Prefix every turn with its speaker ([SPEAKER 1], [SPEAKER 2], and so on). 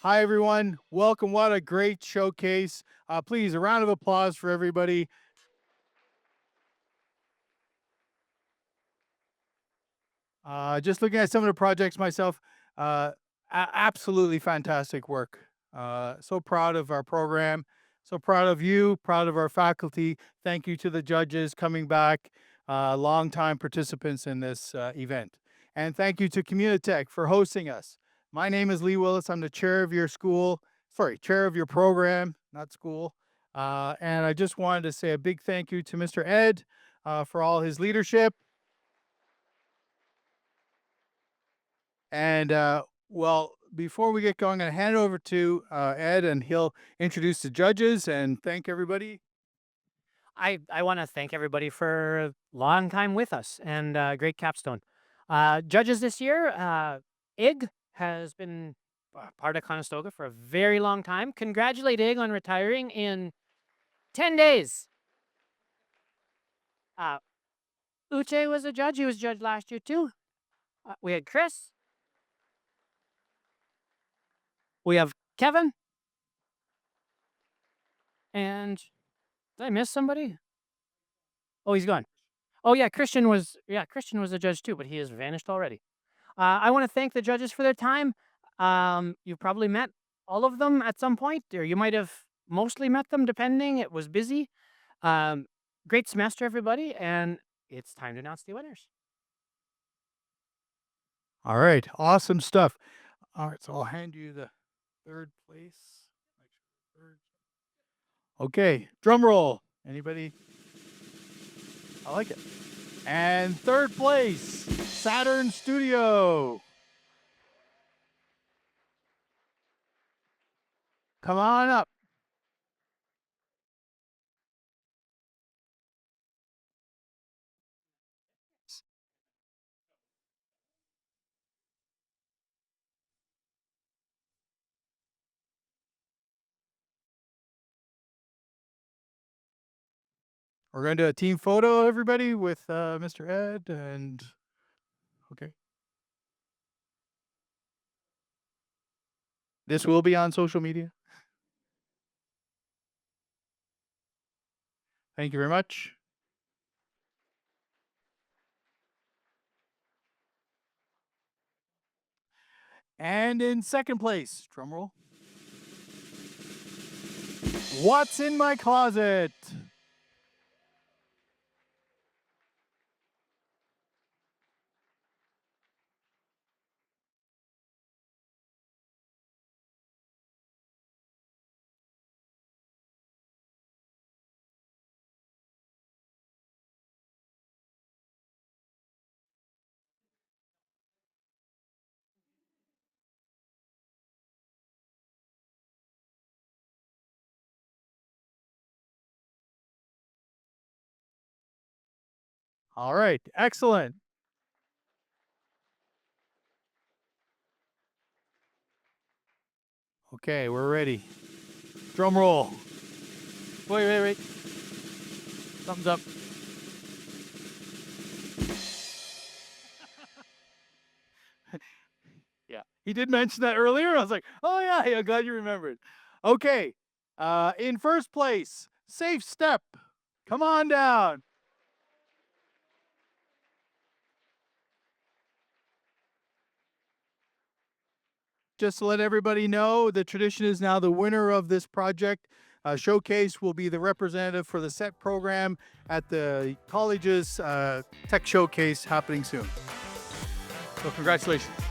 [SPEAKER 1] Hi, everyone. Welcome. What a great showcase. Please, a round of applause for everybody. Just looking at some of the projects myself, absolutely fantastic work. So proud of our program. So proud of you, proud of our faculty. Thank you to the judges coming back, longtime participants in this event. And thank you to Communitech for hosting us. My name is Lee Willis. I'm the chair of your chair of your program, not school. And I just wanted to say a big thank you to Mr. Ed for all his leadership. And well, before we get going, I'm going to hand it over to Ed, and he'll introduce the judges and thank everybody.
[SPEAKER 2] I want to thank everybody for a long time with us and great capstone. Judges this year, Ig has been part of Conestoga for a very long time. Congratulate Ig on retiring in 10 days. Uche was a judge. He was judged last year too. We had Chris. We have Kevin. And did I miss somebody? Oh, he's gone. Oh yeah, Christian was a judge too, but he has vanished already. I want to thank the judges for their time. You probably met all of them at some point, or you might have mostly met them, depending. It was busy. Um, Great semester, everybody, and it's time to announce the winners.
[SPEAKER 1] All right, awesome stuff. All right, so I'll hand you the third place. Okay, drum roll. Anybody? I like it. And third place, Saturn Studio. Come on up. We're going to do a team photo, everybody, with Mr. Ed. And okay. This will be on social media. Thank you very much. And in second place, drum roll, What's in My Closet? All right, excellent. Okay, we're ready. Drum roll. Wait. Thumbs up. Yeah, he did mention that earlier. I was like, oh yeah, glad you remembered. Okay, in first place, Safe Step. Come on down. Just to let everybody know, the tradition is now the winner of this project. Showcase will be the representative for the set program at the college's tech showcase happening soon. So congratulations.